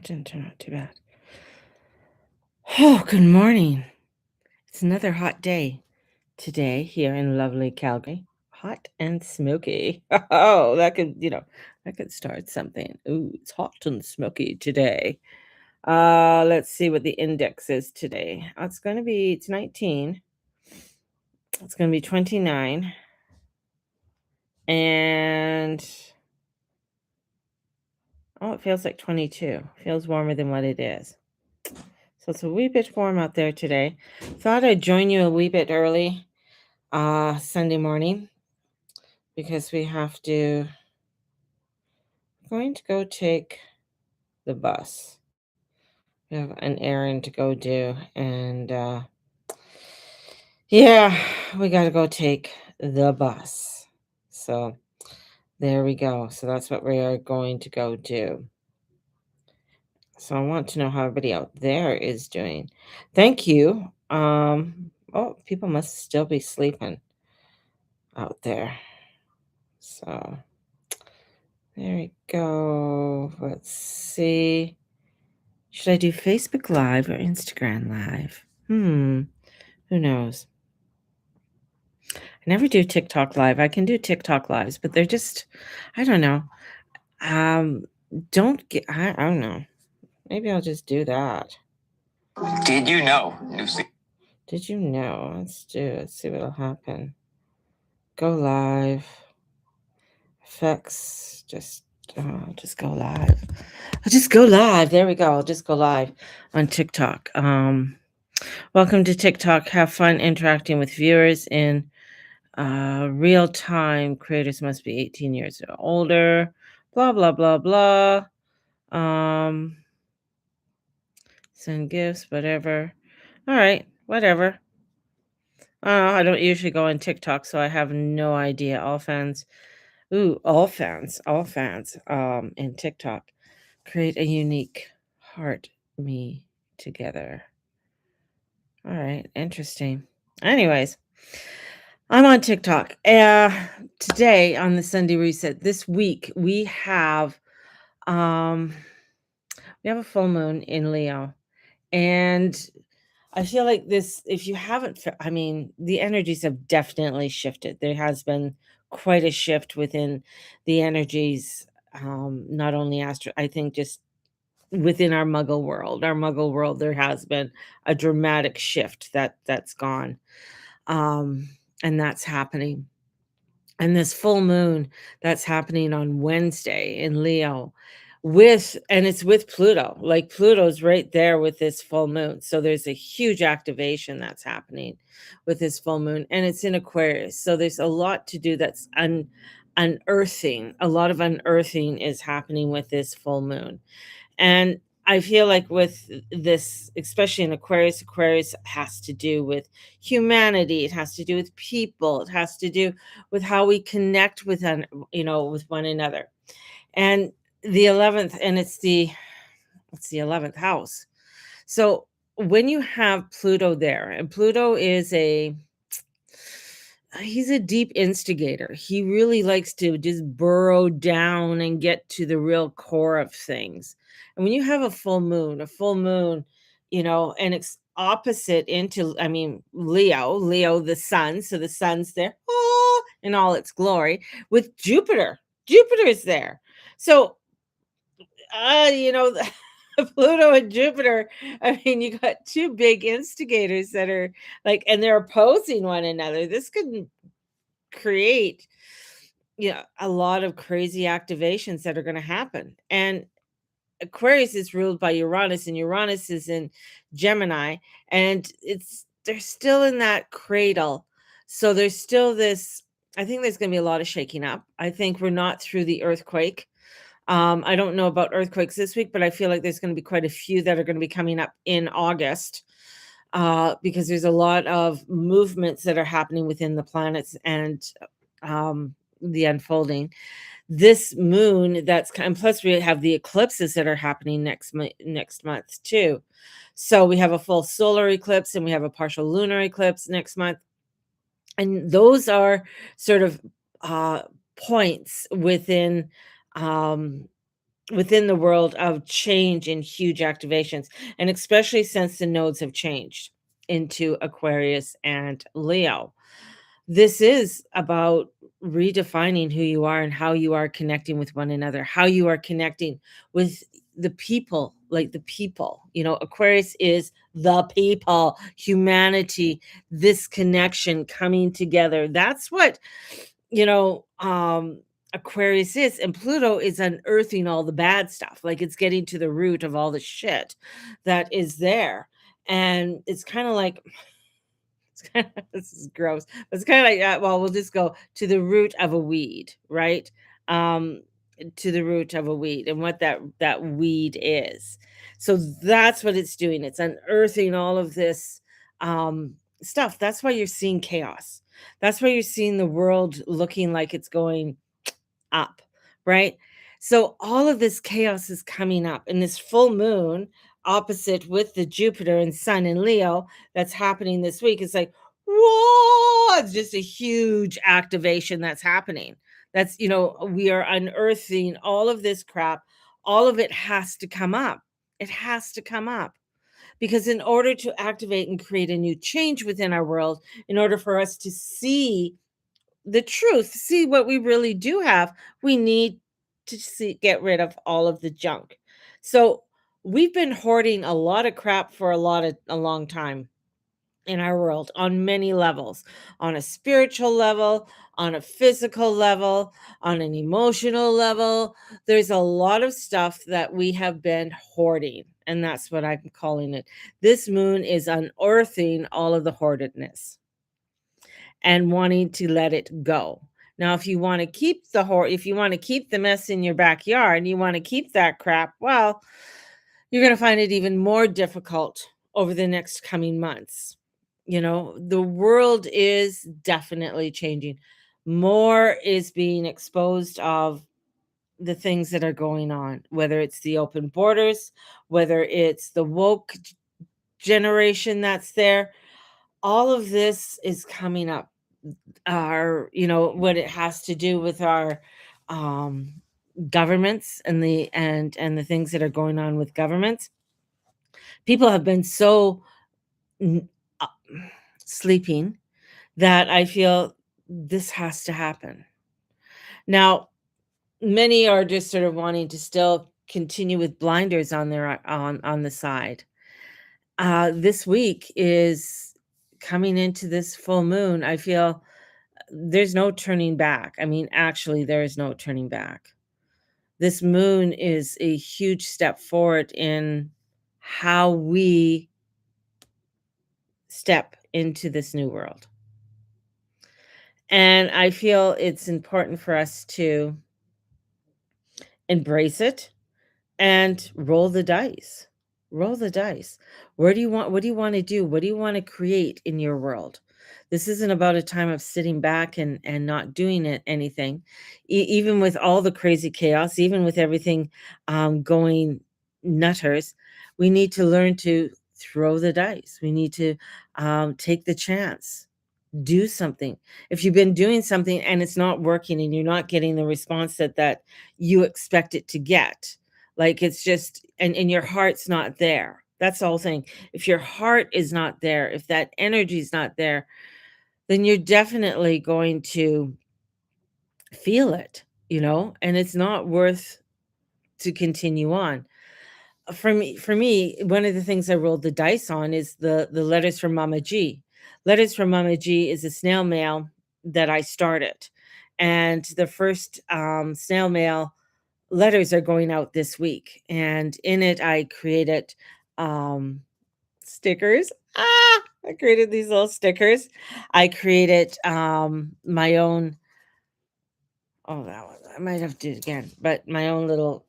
that didn't turn out too bad. Oh, good morning. It's another hot day today here in lovely Calgary. Hot and smoky. Oh, that could start something. Ooh, it's hot and smoky today. Let's see what the index is today. It's 19. It's gonna be 29. And oh, it feels like 22. Feels warmer than what it is. So it's a wee bit warm out there today. Thought I'd join you a wee bit early Sunday morning because going to go take the bus. We have an errand to go do, and yeah, we got to go take the bus. So there we go. So that's what we are going to go do. So I want to know how everybody out there is doing. Thank you. Oh, people must still be sleeping out there. So there we go. Let's see. Should I do Facebook Live or Instagram Live? Who knows? I never do TikTok Live. I can do TikTok Lives, but they're just, I don't know. Um, I don't know. Maybe I'll just do that. Did you know? Lucy? Did you know? Let's see what'll happen. Go live. Effects. Just go live. I'll just go live. There we go. I'll just go live on TikTok. Welcome to TikTok. Have fun interacting with viewers in real time. Creators must be 18 years or older. Blah blah blah blah. Um, Send gifts, whatever. All right, whatever. I don't usually go on TikTok, so I have no idea. All fans. In TikTok, create a unique heart me together. All right, interesting. Anyways, I'm on TikTok. Today on the Sunday Reset, this week um we have a full moon in Leo. And I feel like this, if you haven't, I mean, the energies have definitely shifted. There has been quite a shift within the energies, not only I think just within our muggle world, there has been a dramatic shift that's gone. Um, and that's happening. And this full moon that's happening on Wednesday in Leo and it's with Pluto. Like Pluto's right there with this full moon. So there's a huge activation that's happening with this full moon and it's in Aquarius. So there's a lot to do that's unearthing. A lot of unearthing is happening with this full moon. And I feel like with this, especially in Aquarius, Aquarius has to do with humanity. It has to do with people. It has to do with how we connect with one another. And the 11th, and it's the 11th house. So when you have Pluto there, and Pluto is he's a deep instigator. He really likes to just burrow down and get to the real core of things. And when you have a full moon, and it's opposite into, I mean, Leo, the sun. So the sun's there in all its glory with Jupiter. Jupiter is there. So, uh, you know, Pluto and Jupiter, I mean, you got two big instigators that are like, and they're opposing one another. This could create a lot of crazy activations that are going to happen. And Aquarius is ruled by Uranus, and Uranus is in Gemini, and they're still in that cradle. So there's still this, I think there's going to be a lot of shaking up. I think we're not through the earthquake. I don't know about earthquakes this week, but I feel like there's going to be quite a few that are going to be coming up in August, because there's a lot of movements that are happening within the planets and the unfolding. This moon and plus we have the eclipses that are happening next month too. So we have a full solar eclipse and we have a partial lunar eclipse next month. And those are sort of points within um within the world of change and huge activations, and especially since the nodes have changed into Aquarius and Leo. This is about redefining who you are and how you are connecting with one another, how you are connecting with the people, like the people. Aquarius is the people, humanity, this connection coming together. That's what, you know, um, Aquarius is. And Pluto is unearthing all the bad stuff. Like it's getting to the root of all the shit that is there. And it's kind of like, this is gross. But it's kind of like, well, we'll just go to the root of a weed, right? Um, to the root of a weed and what that weed is. So that's what it's doing. It's unearthing all of this stuff. That's why you're seeing chaos. That's why you're seeing the world looking like it's going up, right? So all of this chaos is coming up, and this full moon opposite with the Jupiter and Sun in Leo that's happening this week is like, whoa, it's just a huge activation that's happening. We are unearthing all of this crap. All of it has to come up. It has to come up because in order to activate and create a new change within our world, in order for us to see the truth, see what we really do have, we need to get rid of all of the junk. So we've been hoarding a lot of crap for a long time in our world on many levels, on a spiritual level, on a physical level, on an emotional level. There's a lot of stuff that we have been hoarding, and that's what I'm calling it. This moon is unearthing all of the hoardedness and wanting to let it go. Now, if you want to keep if you want to keep the mess in your backyard and you want to keep that crap, well, you're going to find it even more difficult over the next coming months. The world is definitely changing. More is being exposed of the things that are going on, whether it's the open borders, whether it's the woke generation that's there. All of this is coming up. What it has to do with our um governments and the things that are going on with governments. People have been so n- uh, sleeping that I feel this has to happen. Now, many are just sort of wanting to still continue with blinders on on the side. This week is coming into this full moon. I feel there's no turning back. I mean, actually, there is no turning back. This moon is a huge step forward in how we step into this new world. And I feel it's important for us to embrace it and roll the dice. Roll the dice. What do you want to do? What do you want to create in your world? This isn't about a time of sitting back and not doing anything. Even with all the crazy chaos, even with everything going nutters, we need to learn to throw the dice. We need to take the chance, do something. If you've been doing something and it's not working and you're not getting the response that you expect it to get, like it's just and your heart's not there. That's the whole thing. If your heart is not there, if that energy is not there, then you're definitely going to feel it, and it's not worth to continue on. For me, one of the things I rolled the dice on is the letters from Mama G. Letters from Mama G is a snail mail that I started, and the first snail mail letters are going out this week, and in it I created stickers. I created these little stickers. I created my own. Oh, that one I might have to do it again, but my own little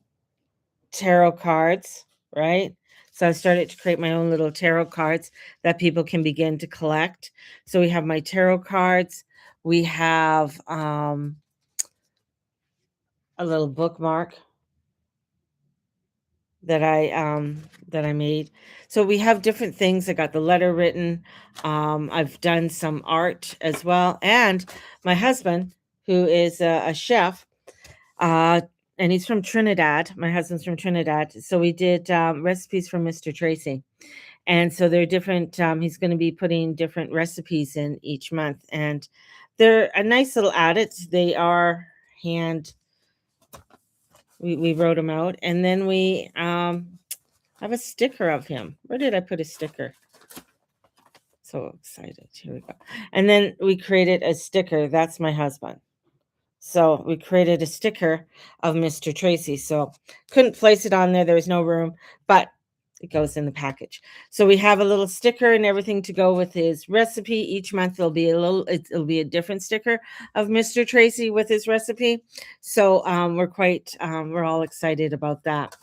tarot cards, right? So I started to create my own little tarot cards that people can begin to collect. So we have my tarot cards. We have a little bookmark that I made. So we have different things. I got the letter written. I've done some art as well. And my husband, who is a chef, uh, and he's from Trinidad. My husband's from Trinidad. So we did recipes from Mr. Tracy. And so they're different. He's going to be putting different recipes in each month. And they're a nice little added. They are hand, we wrote them out. And then we have a sticker of him. Where did I put a sticker? So excited. Here we go. And then we created a sticker. That's my husband. So we created a sticker of Mr. Tracy. So couldn't place it on there. There was no room, but it goes in the package. So we have a little sticker and everything to go with his recipe. Each month there'll be it'll be a different sticker of Mr. Tracy with his recipe. So we're all excited about that.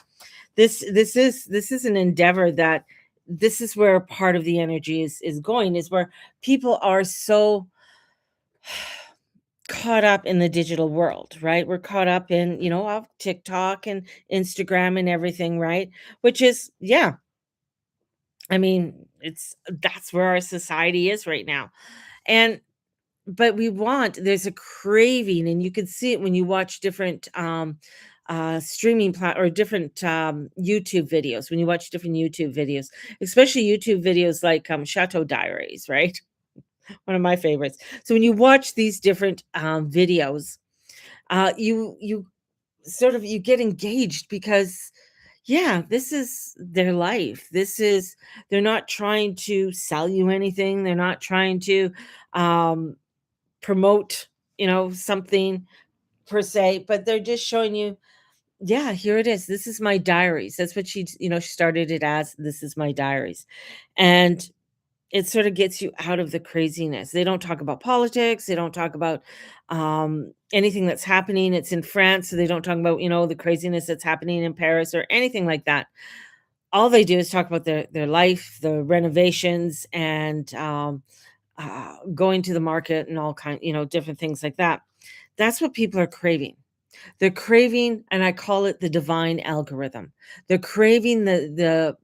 This is an endeavor that this is where part of the energy is going, is where people are so caught up in the digital world, right? We're caught up in, of TikTok and Instagram and everything, right? Which is, yeah, I mean, that's where our society is right now. And but there's a craving, and you can see it when you watch different streaming or different YouTube videos, when you watch different YouTube videos, especially YouTube videos like Chateau Diaries, right? One of my favorites. So when you watch these different videos, you sort of you get engaged because yeah, this is their life. They're not trying to sell you anything. They're not trying to um, promote, something per se, but they're just showing you, yeah, here it is. This is my diaries. That's what she started it as. This is my diaries. And it sort of gets you out of the craziness. They don't talk about politics. They don't talk about anything that's happening. It's in France, so they don't talk about the craziness that's happening in Paris or anything like that. All they do is talk about their life, the renovations, and going to the market and all different things like that. That's what people are craving. They're craving, and I call it the divine algorithm. They're craving the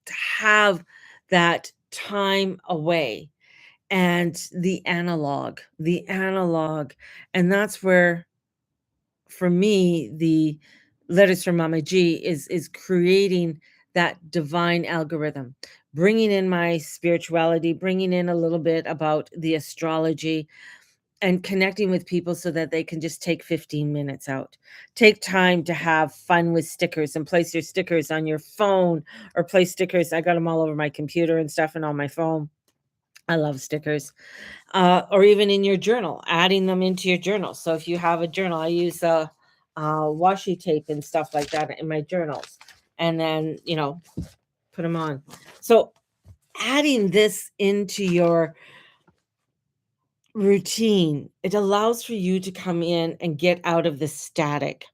to have that time away and the analog. And that's where, for me, the letters from Mama G is creating that divine algorithm, bringing in my spirituality, bringing in a little bit about the astrology, and connecting with people so that they can just take 15 minutes out. Take time to have fun with stickers and place your stickers on your phone, or place stickers. I got them all over my computer and stuff and on my phone. I love stickers. Or even in your journal, adding them into your journal. So if you have a journal, I use washi tape and stuff like that in my journals, and then, put them on. So adding this into your routine, it allows for you to come in and get out of the static.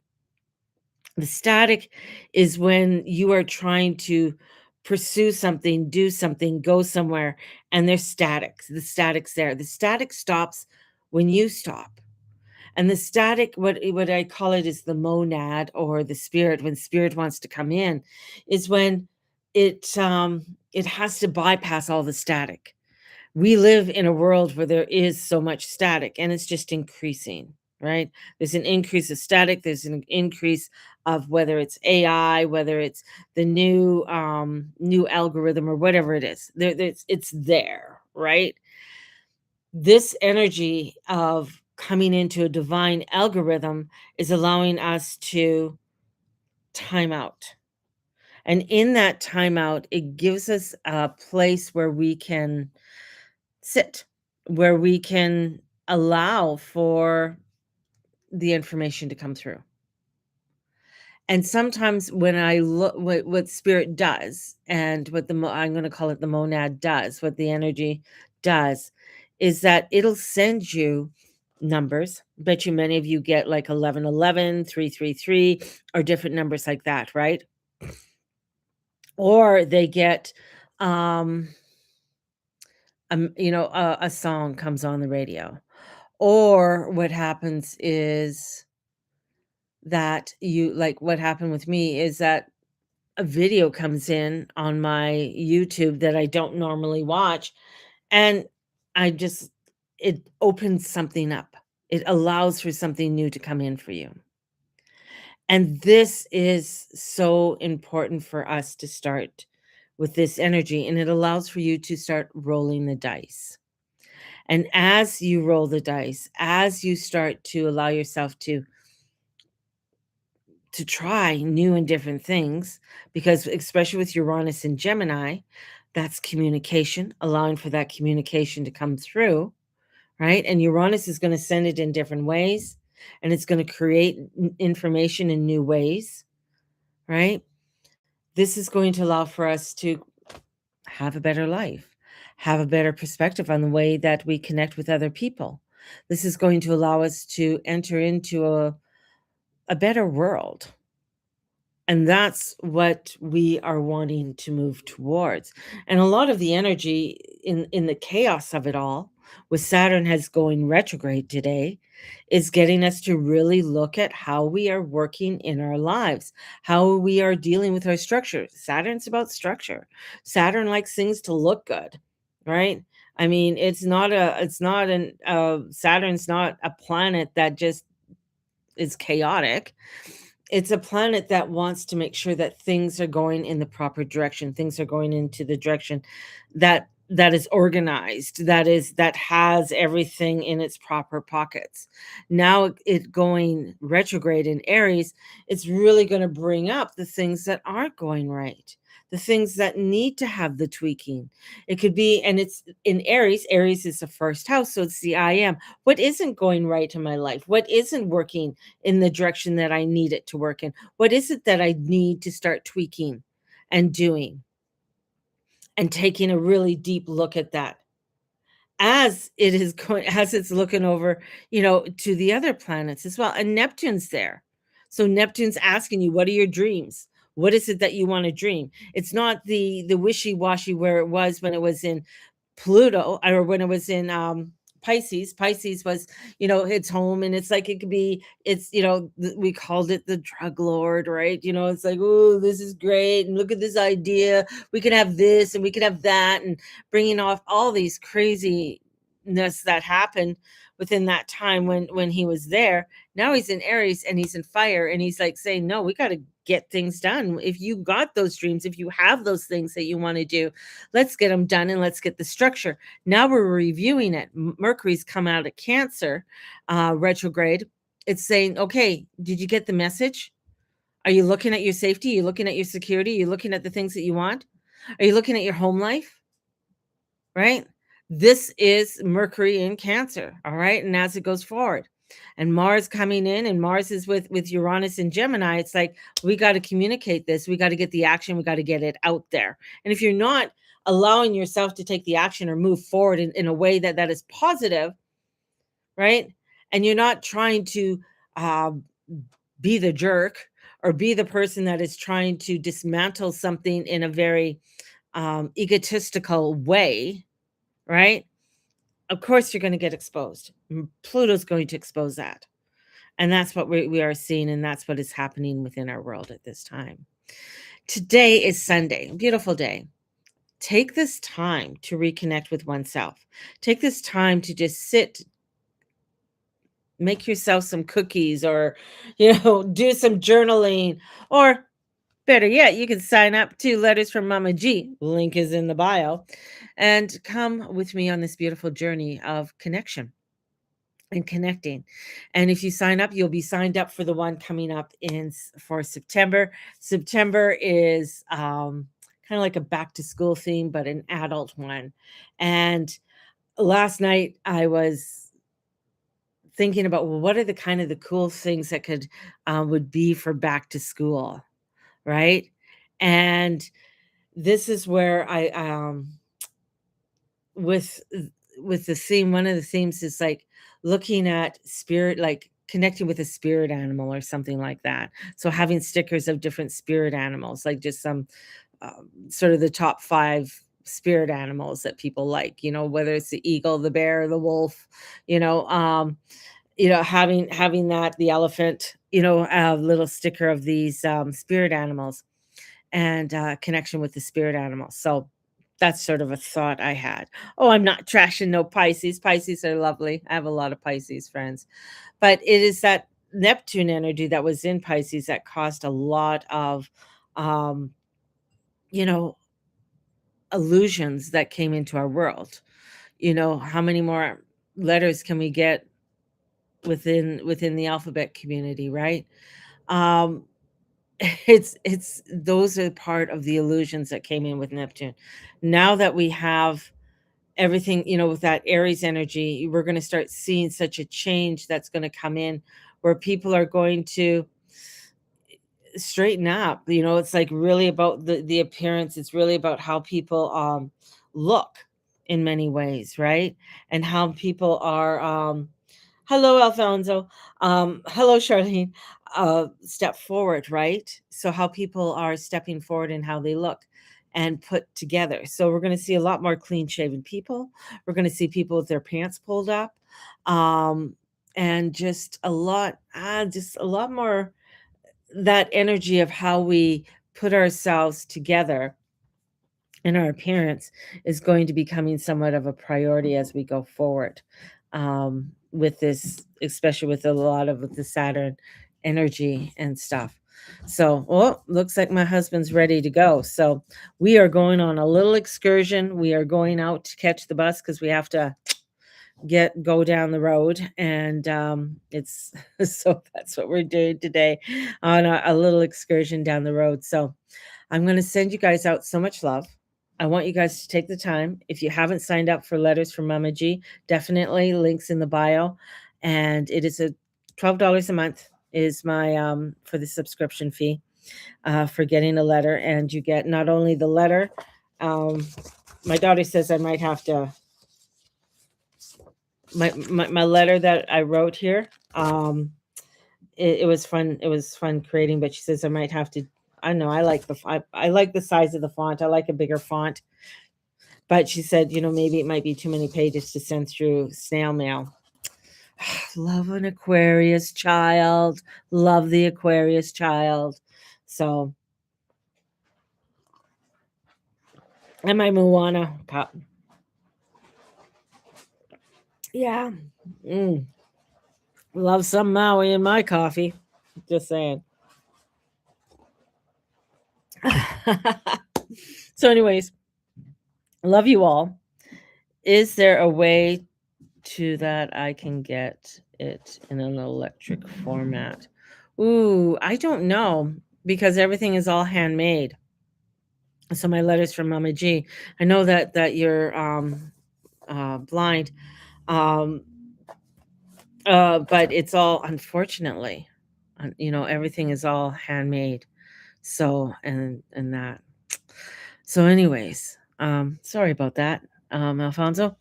The static is when you are trying to pursue something, do something, go somewhere, and there's static. The static's there. The static stops when you stop. And the static, what I call it, is the monad, or the spirit. When spirit wants to come in, is when it has to bypass all the static. We live in a world where there is so much static, and it's just increasing, right? There's an increase of static, there's an increase of, whether it's AI, whether it's the new algorithm, or whatever it is. It's there, right? This energy of coming into a divine algorithm is allowing us to time out. And in that timeout, it gives us a place where we can sit, where we can allow for the information to come through. And sometimes when I look what spirit does, and what I'm going to call it the monad does, what the energy does, is that it'll send you numbers. Bet you many of you get like 1111, 333, or different numbers like that, right? Or they get a song comes on the radio. Or what happens is that, what happened with me is that a video comes in on my YouTube that I don't normally watch, and I just it opens something up. It allows for something new to come in for you. And this is so important for us to start with this energy, and it allows for you to start rolling the dice. And as you roll the dice, as you start to allow yourself to try new and different things, because especially with Uranus and Gemini, that's communication, allowing for that communication to come through, right? And Uranus is going to send it in different ways, and it's going to create information in new ways, right? This is going to allow for us to have a better life, have a better perspective on the way that we connect with other people. This is going to allow us to enter into a better world. And that's what we are wanting to move towards. And a lot of the energy in the chaos of it all, with Saturn has going retrograde today, is getting us to really look at how we are working in our lives, how we are dealing with our structure. Saturn's about structure. Saturn likes things to look good, right? I mean, it's not an Saturn's not a planet that just is chaotic. It's a planet that wants to make sure that things are going in the proper direction. Things are going into the direction that is organized, that has everything in its proper pockets. Now it going retrograde in Aries, it's really going to bring up the things that aren't going right, the things that need to have the tweaking. It could be, and it's in Aries. Aries is the first house, so it's the I am. What isn't going right in my life? What isn't working in the direction that I need it to work in? What is it that I need to start tweaking and doing and taking a really deep look at that as it is going, as it's looking over, to the other planets as well. And Neptune's there. So Neptune's asking you, what are your dreams? What is it that you want to dream? It's not the wishy-washy where it was when it was in Pluto, or when it was in Pisces. Pisces was, it's home, and it's like it could be, it's, we called it the drug lord, right? It's like, oh, this is great, and look at this idea. We could have this, and we could have that, and bringing off all these craziness that happened within that time when he was there. Now he's in Aries and he's in fire, and he's like saying, no, we got to get things done. If you got those dreams, if you have those things that you want to do, let's get them done, and let's get the structure. Now we're reviewing it. Mercury's come out of Cancer retrograde. It's saying, okay, did you get the message? Are you looking at your safety? Are you looking at your security? Are you looking at the things that you want? Are you looking at your home life? Right? This is Mercury in Cancer. All right. And as it goes forward, and Mars coming in, and Mars is with Uranus and Gemini, it's like, we got to communicate this. We got to get the action. We got to get it out there. And if you're not allowing yourself to take the action or move forward in a way that is positive, right? And you're not trying to uh, be the jerk, or be the person that is trying to dismantle something in a very egotistical way, right? Of course, you're going to get exposed. Pluto's going to expose that. And that's what we are seeing, and that's what is happening within our world at this time. Today is Sunday, beautiful day. Take this time to reconnect with oneself. Take this time to just sit, make yourself some cookies, or, do some journaling, or better yet, you can sign up to Letters from Mama G. Link is in the bio, and come with me on this beautiful journey of connection and connecting. And if you sign up, you'll be signed up for the one coming up for September. September is kind of like a back to school theme, but an adult one. And last night I was thinking about, well, what are the kind of the cool things that could would be for back to school, right? And this is where I with with the theme, one of the themes is like looking at spirit, like connecting with a spirit animal or something like that. So having stickers of different spirit animals, like just some sort of the top 5 spirit animals that people like, whether it's the eagle, the bear, the wolf, you know, um, having that, the elephant, a little sticker of these spirit animals, and connection with the spirit animal. So that's sort of a thought I had. Oh, I'm not trashing no Pisces. Pisces are lovely. I have a lot of Pisces friends, but it is that Neptune energy that was in Pisces that caused a lot of, um, you know, illusions that came into our world. How many more letters can we get within the alphabet community, right? Um, it's those are part of the illusions that came in with Neptune. Now that we have everything, with that Aries energy, we're going to start seeing such a change that's going to come in where people are going to straighten up. It's like really about the appearance. It's really about how people look in many ways, right? And how people are hello Alfonso, hello Charlene, step forward, right? So how people are stepping forward and how they look and put together. So we're going to see a lot more clean shaven people. We're going to see people with their pants pulled up, um and just a lot more that energy of how we put ourselves together and our appearance is going to be becoming somewhat of a priority as we go forward, with this, especially with a lot of the Saturn energy and stuff. So, looks like my husband's ready to go. So, we are going on a little excursion. We are going out to catch the bus because we have to go down the road, and it's so that's what we're doing today, on a little excursion down the road. So I'm going to send you guys out so much love. I want you guys to take the time. If you haven't signed up for Letters from Mama G, definitely links in the bio, and it is a $12 a month is my for the subscription fee, for getting a letter. And you get not only the letter, um my daughter says I might have to my letter that I wrote here. It was fun. It was fun creating, but she says I might have to. I don't know. I like the size of the font. I like a bigger font. But she said, maybe it might be too many pages to send through snail mail. Love an Aquarius child. Love the Aquarius child. So, and my Moana cup. Yeah. Mm. Love some Maui in my coffee. Just saying. So, anyways, love you all. Is there a way to that I can get it in an electric format? Ooh, I don't know, because everything is all handmade. So my letters from Mama G. I know that you're blind, um, but it's all, unfortunately, everything is all handmade. So and that. So, anyways, sorry about that, Alfonso.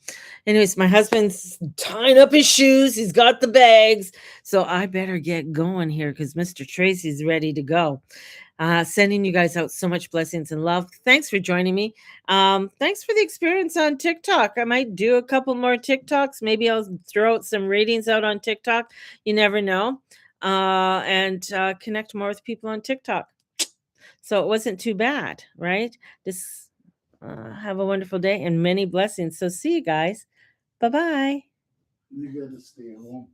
Anyways, my husband's tying up his shoes. He's got the bags. So I better get going here because Mr. Tracy's ready to go. Sending you guys out so much blessings and love. Thanks for joining me. Thanks for the experience on TikTok. I might do a couple more TikToks. Maybe I'll throw out some ratings out on TikTok. You never know. And connect more with people on TikTok. So it wasn't too bad, right? Just have a wonderful day and many blessings. So see you guys. Bye bye. You got to stay home.